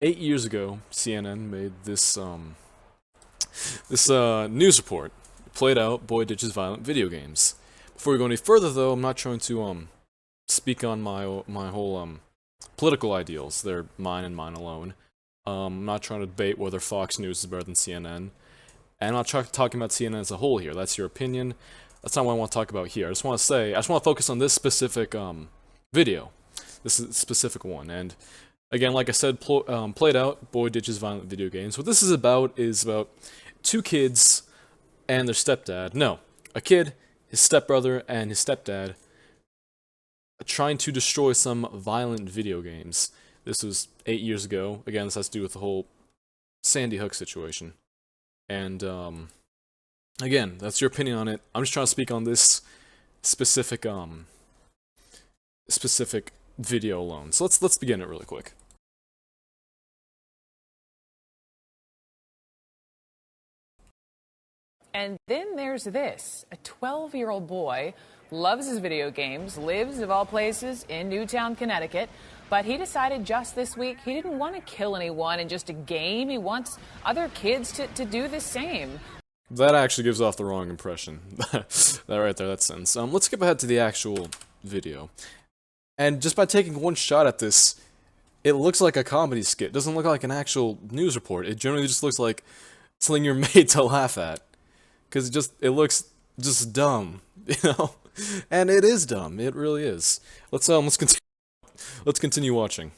8 years ago, CNN made this news report. It played out boy ditches violent video games. Before we go any further, though, I'm not trying to speak on my whole political ideals. They're mine and mine alone. I'm not trying to debate whether Fox News is better than CNN, and I'm not talking about CNN as a whole here. That's your opinion. That's not what I want to talk about here. I just want to focus on this specific video, this specific one, and again, like I said, played out, boy ditches violent video games. What this is about two kids and their stepdad. No, a kid, his stepbrother, and his stepdad trying to destroy some violent video games. This was 8 years ago. Again, this has to do with the whole Sandy Hook situation. And, again, that's your opinion on it. I'm just trying to speak on this specific video alone. So let's begin it really quick. And then there's this. A 12-year-old boy loves his video games, lives, of all places, in Newtown, Connecticut. But he decided just this week he didn't want to kill anyone in just a game. He wants other kids to do the same. That actually gives off the wrong impression. That right there, that sentence. Let's skip ahead to the actual video. And just by taking one shot at this, it looks like a comedy skit. It doesn't look like an actual news report. It generally just looks like something you're made to laugh at. Because it looks just dumb, you know? And it is dumb. It really is. Let's continue watching.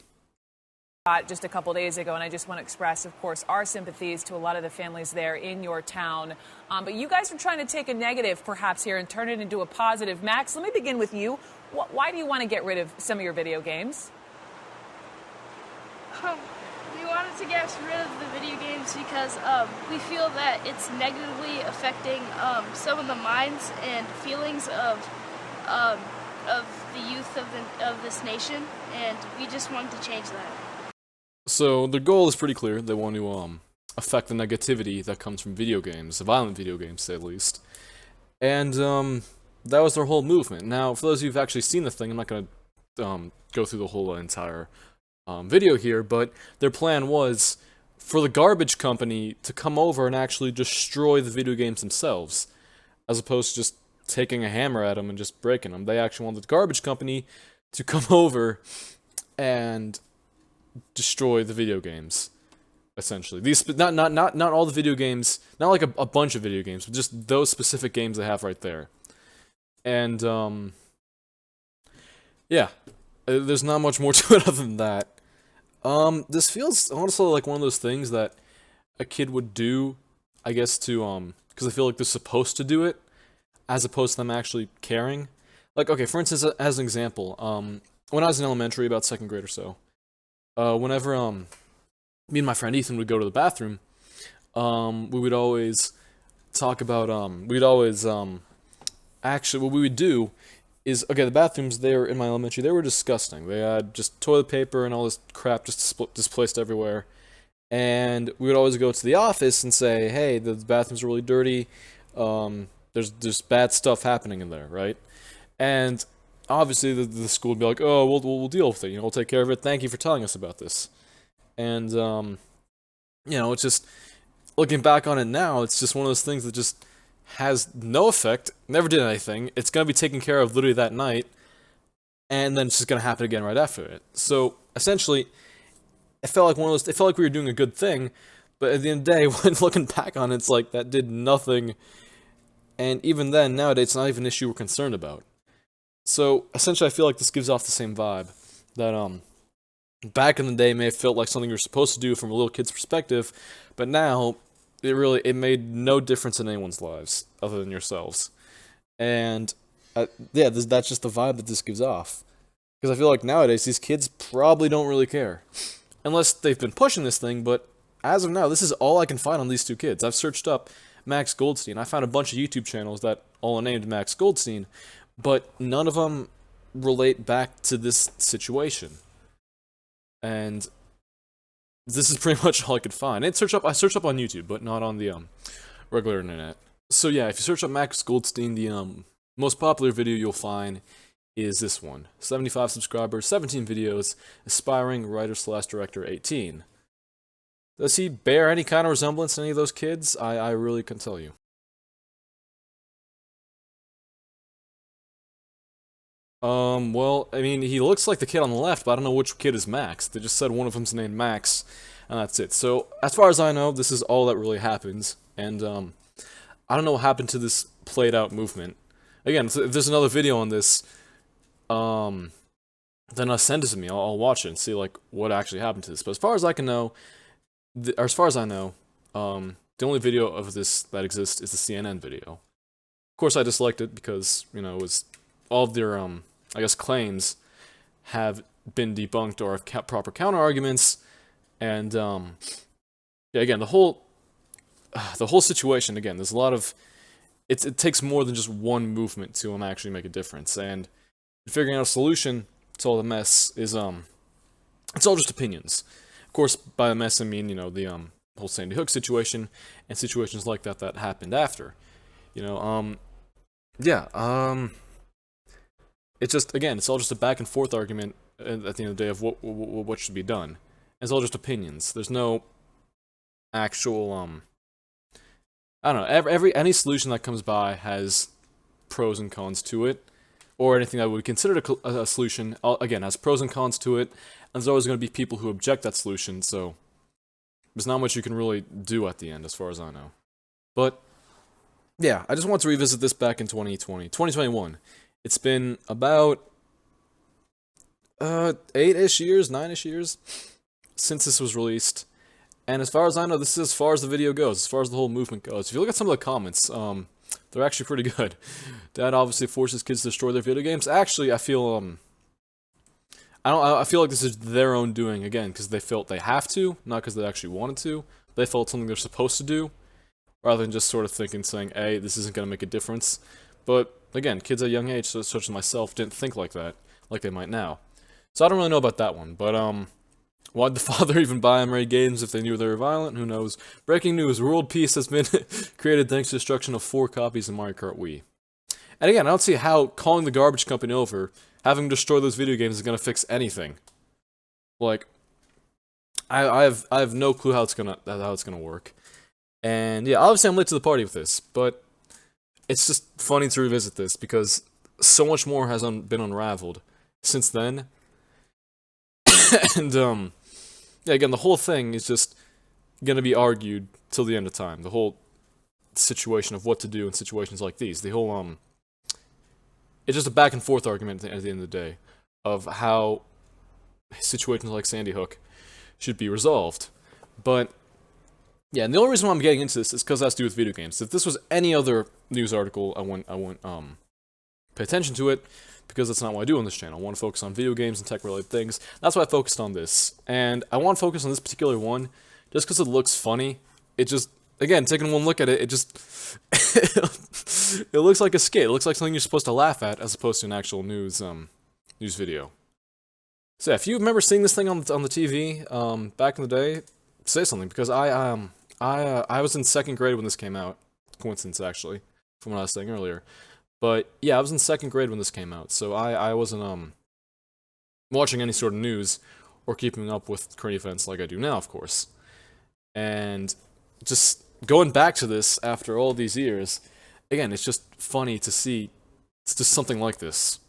Just a couple days ago, and I just want to express, of course, our sympathies to a lot of the families there in your town. But you guys are trying to take a negative, perhaps, here and turn it into a positive. Max, let me begin with you. Why do you want to get rid of some of your video games? We wanted to get rid of the video games because we feel that it's negatively affecting some of the minds and feelings of the youth of this nation, and we just wanted to change that. So the goal is pretty clear. They want to affect the negativity that comes from video games, violent video games, to say the least. And that was their whole movement. Now, for those of you who've actually seen the thing, I'm not going to go through the whole entire video here, but their plan was for the garbage company to come over and actually destroy the video games themselves, as opposed to just taking a hammer at them and just breaking them. They actually wanted the garbage company to come over and destroy the video games, essentially. These not all the video games, not like a bunch of video games, but just those specific games they have right there. And yeah, there's not much more to it other than that. This feels honestly like one of those things that a kid would do, I guess, to because I feel like they're supposed to do it, as opposed to them actually caring. Like, okay, for instance, as an example, when I was in elementary, about second grade or so, whenever me and my friend Ethan would go to the bathroom, we would always talk about actually what we would do is, okay, the bathrooms there in my elementary, they were disgusting. They had just toilet paper and all this crap just displaced everywhere. And we would always go to the office and say, hey, the bathrooms are really dirty. There's bad stuff happening in there, right? And obviously the school would be like, oh, we'll deal with it. You know, we'll take care of it. Thank you for telling us about this. And you know, it's just looking back on it now, it's just one of those things that just has no effect, never did anything. It's gonna be taken care of literally that night, and then it's just gonna happen again right after it. So essentially, it felt like it felt like we were doing a good thing, but at the end of the day, when looking back on it, it's like that did nothing. And even then, nowadays, it's not even an issue we're concerned about. So essentially, I feel like this gives off the same vibe that back in the day may have felt like something you're supposed to do from a little kid's perspective, but now it made no difference in anyone's lives other than yourselves. And yeah, that's just the vibe that this gives off. Because I feel like nowadays these kids probably don't really care, unless they've been pushing this thing. But as of now, this is all I can find on these two kids. I've searched up Max Goldstein. I found a bunch of YouTube channels that all are named Max Goldstein, but none of them relate back to this situation. And this is pretty much all I could find. I searched up on YouTube, but not on the regular internet. So yeah, if you search up Max Goldstein, the most popular video you'll find is this one. 75 subscribers, 17 videos, aspiring writer/director 18. Does he bear any kind of resemblance to any of those kids? I really couldn't tell you. Well, I mean, he looks like the kid on the left, but I don't know which kid is Max. They just said one of them's named Max, and that's it. So, as far as I know, this is all that really happens, and, I don't know what happened to this played-out movement. Again, if there's another video on this, then send it to me. I'll watch it and see, like, what actually happened to this. But as far as I can know, or as far as I know, the only video of this that exists is the CNN video. Of course, I disliked it because, you know, it was all of their, I guess, claims have been debunked or have proper counter-arguments, and, yeah, again, the whole situation, again, there's a lot of, it takes more than just one movement to, actually make a difference, and figuring out a solution to all the mess is, it's all just opinions. Of course, by the mess, I mean, you know, the, whole Sandy Hook situation, and situations like that that happened after. You know, yeah, it's just, again, it's all just a back and forth argument at the end of the day of what should be done. It's all just opinions. There's no actual, I don't know, any solution that comes by has pros and cons to it, or anything that would be considered a solution, again, has pros and cons to it, and there's always going to be people who object that solution, so there's not much you can really do at the end, as far as I know. But, yeah, I just want to revisit this back in 2021. It's been about 8-ish years, 9-ish years since this was released. And as far as I know, this is as far as the video goes, as far as the whole movement goes. If you look at some of the comments, they're actually pretty good. Dad obviously forces kids to destroy their video games. Actually, I feel I feel like this is their own doing again, because they felt they have to, not because they actually wanted to. They felt something they're supposed to do, rather than just sort of thinking, saying, "Hey, this isn't going to make a difference." But again, kids at a young age, such as myself, didn't think like that, like they might now. So I don't really know about that one, but why'd the father even buy Emery games if they knew they were violent? Who knows? Breaking news, world peace has been created thanks to the destruction of 4 copies of Mario Kart Wii. And again, I don't see how calling the garbage company over, having them destroy those video games is going to fix anything. Like, I have no clue how it's gonna work. And yeah, obviously I'm late to the party with this, but it's just funny to revisit this because so much more has been unraveled since then. And yeah, again, the whole thing is just gonna be argued till the end of time. The whole situation of what to do in situations like these. The whole it's just a back and forth argument at the end of the day of how situations like Sandy Hook should be resolved. But yeah, and the only reason why I'm getting into this is because it has to do with video games. If this was any other news article, I wouldn't pay attention to it, because that's not what I do on this channel. I want to focus on video games and tech-related things. That's why I focused on this. And I want to focus on this particular one, just because it looks funny. It just, again, taking one look at it, it just, it looks like a skit. It looks like something you're supposed to laugh at, as opposed to an actual news video. So yeah, if you remember seeing this thing on the TV, back in the day, say something, because I was in 2nd grade when this came out. Coincidence, actually, from what I was saying earlier. But yeah, I was in 2nd grade when this came out, so I wasn't watching any sort of news or keeping up with current events like I do now, of course. And just going back to this after all these years, again, it's just funny to see it's just something like this.